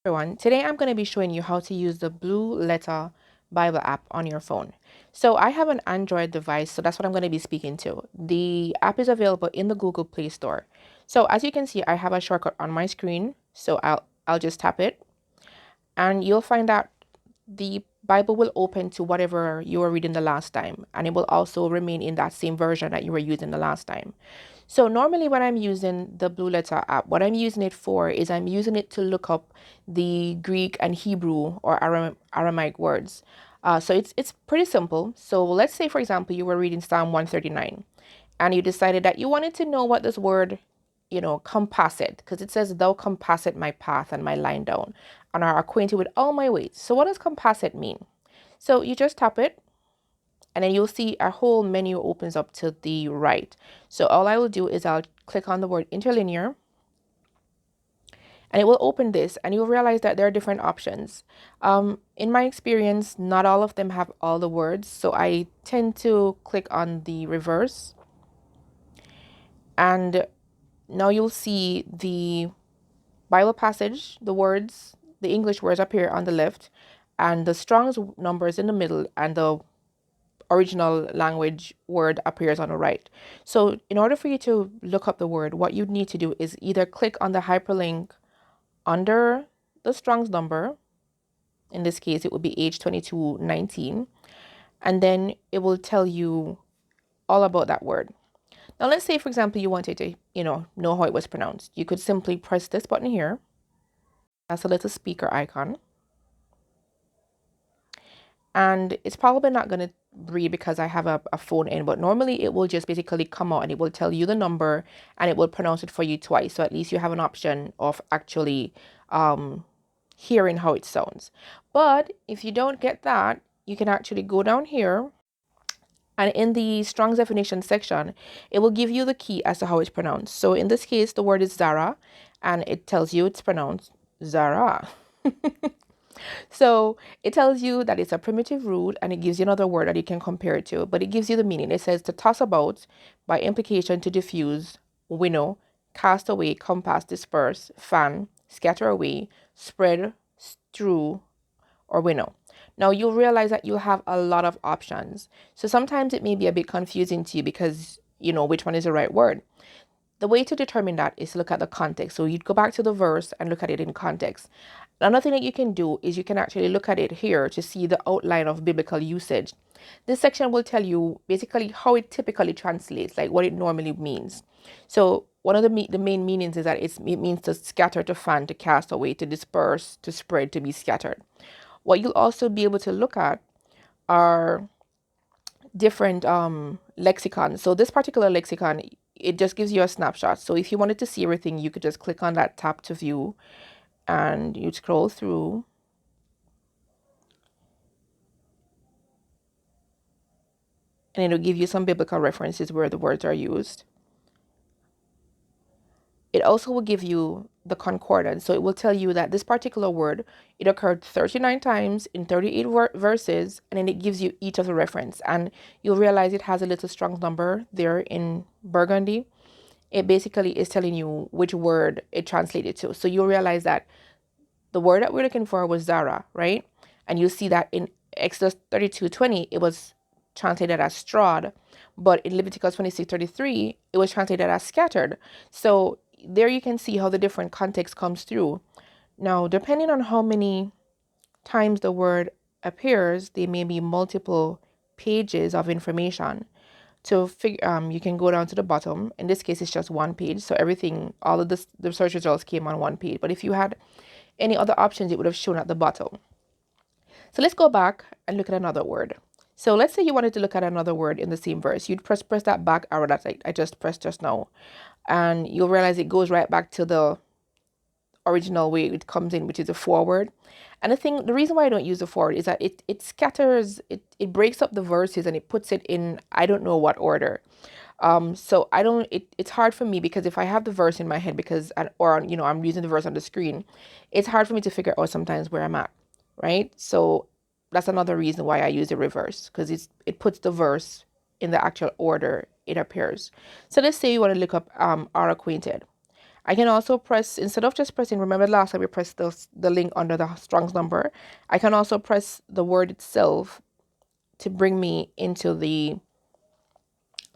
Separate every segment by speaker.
Speaker 1: Everyone, today I'm going to be showing you how to use the Blue Letter Bible app on your phone. So I have an Android device, so that's what I'm going to be speaking to. The app is available in the Google Play Store. So as you can see, I have a shortcut on my screen, so I'll just tap it, and you'll find that the Bible will open to whatever you were reading the last time, and it will also remain in that same version that you were using the last time. So normally when I'm using the Blue Letter app, what I'm using it for is I'm using it to look up the Greek and Hebrew or Aramaic words. So it's pretty simple. So let's say, for example, you were reading Psalm 139 and you decided that you wanted to know what this word, compasset, because it says, thou compasset my path and my line down and are acquainted with all my ways. So what does compasset mean? So you just tap it, and then you'll see a whole menu opens up to the right. So all I will do is I'll click on the word interlinear, and it will open this, and you'll realize that there are different options. In my experience, not all of them have all the words, so I tend to click on the reverse, and now you'll see the Bible passage, the words, the English words appear on the left, and the Strong's numbers in the middle, and the original language word appears on the right. So in order for you to look up the word, what you need to do is either click on the hyperlink under the Strong's number. In this case, it would be H2219, and then it will tell you all about that word. Now, let's say, for example, you wanted to, know how it was pronounced. You could simply press this button here. That's a little speaker icon. And it's probably not going to read because I have a phone in, but normally it will just basically come out and it will tell you the number and it will pronounce it for you twice. So at least you have an option of actually hearing how it sounds. But if you don't get that, you can actually go down here, and in the Strong's definition section, it will give you the key as to how it's pronounced. So in this case, the word is Zara, and it tells you it's pronounced Zara. So it tells you that it's a primitive root, and it gives you another word that you can compare it to, but it gives you the meaning. It says to toss about, by implication to diffuse, winnow, cast away, compass, disperse, fan, scatter away, spread, strew, or winnow. Now you'll realize that you'll have a lot of options. So sometimes it may be a bit confusing to you because you know which one is the right word. The way to determine that is to look at the context. So you'd go back to the verse and look at it in context. Another thing that you can do is you can actually look at it here to see the outline of biblical usage. This section will tell you basically how it typically translates, like what it normally means. So one of the main meanings is that it means to scatter, to fan, to cast away, to disperse, to spread, to be scattered. What you'll also be able to look at are different lexicons. So this particular lexicon, it just gives you a snapshot. So if you wanted to see everything, you could just click on that tab to view, and you'd scroll through. And it'll give you some biblical references where the words are used. It also will give you the concordance. So it will tell you that this particular word, it occurred 39 times in 38 verses, and then it gives you each of the reference. And you'll realize it has a little Strong's number there in burgundy. It basically is telling you which word it translated to. So you'll realize that the word that we're looking for was Zara, right? And you see that in Exodus 32:20, it was translated as strawed, but in Leviticus 26:33, it was translated as scattered. So there you can see how the different context comes through. Now, depending on how many times the word appears, there may be multiple pages of information. To figure, you can go down to the bottom. In this case, it's just one page. So everything, all of the search results came on one page. But if you had any other options, it would have shown at the bottom. So let's go back and look at another word. So let's say you wanted to look at another word in the same verse. You'd press that back arrow that I just pressed just now, and you'll realize it goes right back to the original way it comes in, which is a forward. And the reason why I don't use the forward is that it scatters, it breaks up the verses and it puts it in I don't know what order. So I don't, it's hard for me because if I have the verse in my head I'm using the verse on the screen, it's hard for me to figure out sometimes where I'm at, right? So that's another reason why I use the reverse, because it puts the verse in the actual order it appears. So let's say you want to look up are acquainted. I can also press, instead of just pressing, remember last time we pressed the link under the Strong's number, I can also press the word itself to bring me into the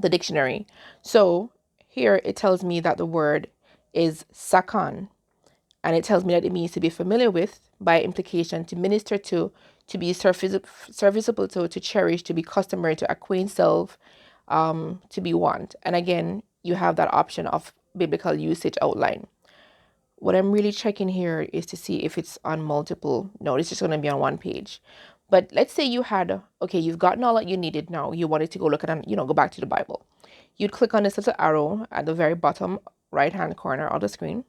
Speaker 1: dictionary. So here it tells me that the word is sakan, and it tells me that it means to be familiar with, by implication, to minister to be serviceable to cherish, to be customary, to acquaint self, to be want. And again, you have that option of biblical usage outline. What I'm really checking here is to see if it's on multiple. No, it's just going to be on one page. But let's say you had, okay, you've gotten all that you needed now. You wanted to go look at, go back to the Bible. You'd click on this little arrow at the very bottom right-hand corner of the screen.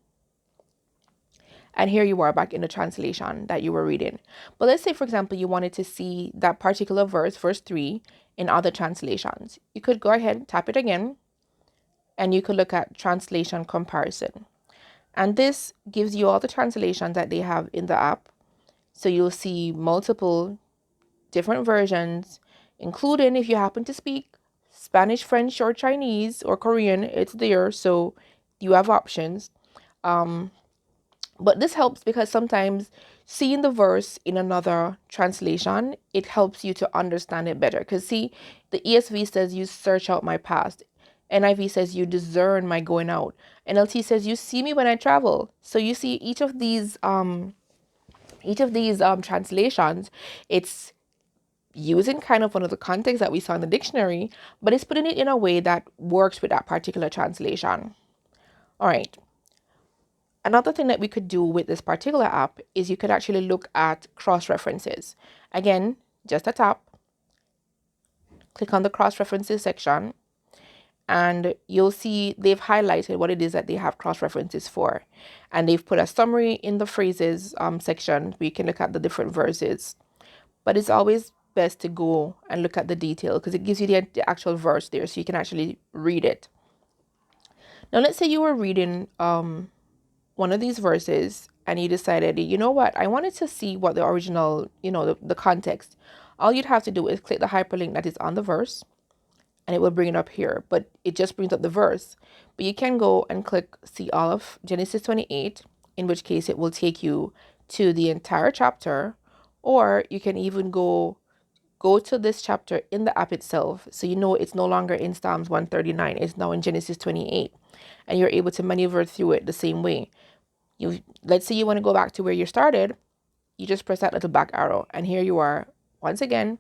Speaker 1: And here you are back in the translation that you were reading. But let's say, for example, you wanted to see that particular verse, verse 3, in other translations. You could go ahead, tap it again, and you could look at translation comparison. And this gives you all the translations that they have in the app. So you'll see multiple different versions, including if you happen to speak Spanish, French, or Chinese, or Korean, it's there. So you have options. But this helps because sometimes seeing the verse in another translation, it helps you to understand it better. Because see, the ESV says you search out my past. NIV says you discern my going out. NLT says you see me when I travel. So you see each of these translations, it's using kind of one of the context that we saw in the dictionary, but it's putting it in a way that works with that particular translation. All right. Another thing that we could do with this particular app is you could actually look at cross-references. Again, just a tap, click on the cross-references section, and you'll see they've highlighted what it is that they have cross-references for. And they've put a summary in the phrases section where you can look at the different verses. But it's always best to go and look at the detail because it gives you the actual verse there so you can actually read it. Now, let's say you were reading one of these verses and you decided, you know what, I wanted to see what the original, the context. All you'd have to do is click the hyperlink that is on the verse and it will bring it up here, but it just brings up the verse. But you can go and click see all of Genesis 28, in which case it will take you to the entire chapter, or you can even go to this chapter in the app itself. So it's no longer in Psalms 139, it's now in Genesis 28, and you're able to maneuver through it the same way. Let's say you want to go back to where you started, you just press that little back arrow, and here you are once again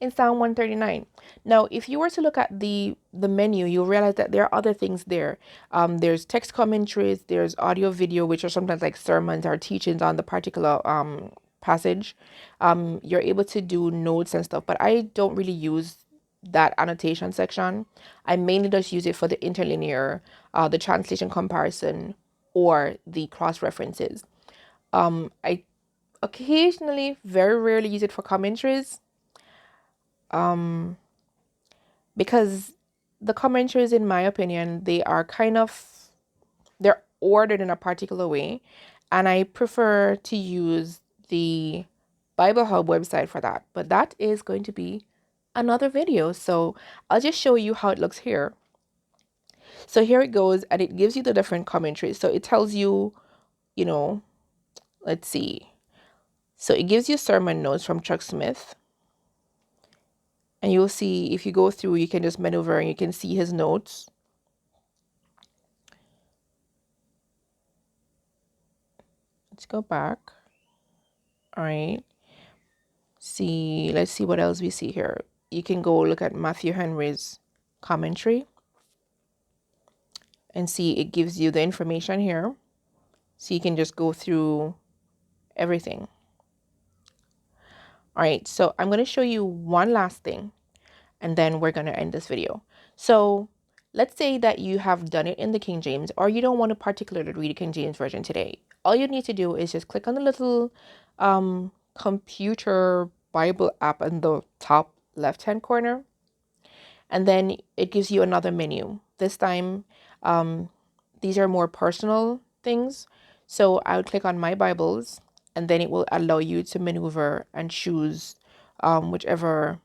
Speaker 1: in Psalm 139. Now, if you were to look at the menu, you'll realize that there are other things there. There's text commentaries, there's audio, video, which are sometimes like sermons or teachings on the particular passage. You're able to do notes and stuff, but I don't really use that annotation section. I mainly just use it for the interlinear, the translation comparison, or the cross references. I occasionally, very rarely use it for commentaries, because the commentaries, in my opinion, they're ordered in a particular way, and I prefer to use the Bible Hub website for that. But that is going to be another video, so I'll just show you how it looks here. So here it goes, and it gives you the different commentaries. So it tells you, let's see. So it gives you sermon notes from Chuck Smith. And you'll see if you go through, you can just maneuver and you can see his notes. Let's go back. All right. Let's see what else we see here. You can go look at Matthew Henry's commentary and see it gives you the information here. So you can just go through everything. All right, so I'm going to show you one last thing, and then we're going to end this video. So let's say that you have done it in the King James, or you don't want to particularly read the King James Version today. All you need to do is just click on the little computer Bible app in the top left-hand corner, and then it gives you another menu. This time, these are more personal things. So I would click on My Bibles, and then it will allow you to maneuver and choose whichever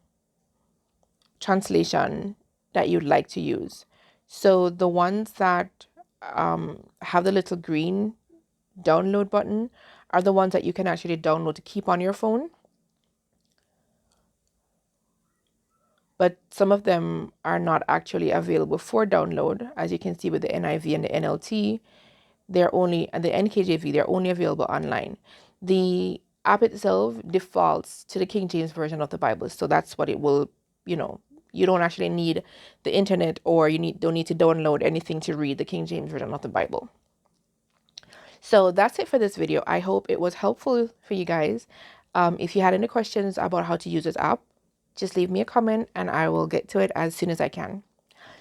Speaker 1: translation that you'd like to use. So the ones that have the little green download button are the ones that you can actually download to keep on your phone. But some of them are not actually available for download. As you can see with the NIV and the NLT, and the NKJV, they're only available online. The app itself defaults to the King James Version of the Bible. So that's what it will, you don't actually need the internet, or don't need to download anything to read the King James Version of the Bible. So that's it for this video. I hope it was helpful for you guys. If you had any questions about how to use this app, just leave me a comment and I will get to it as soon as I can.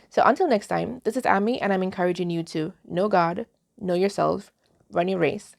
Speaker 1: So until next time, this is Amy, and I'm encouraging you to know God, know yourself, run your race,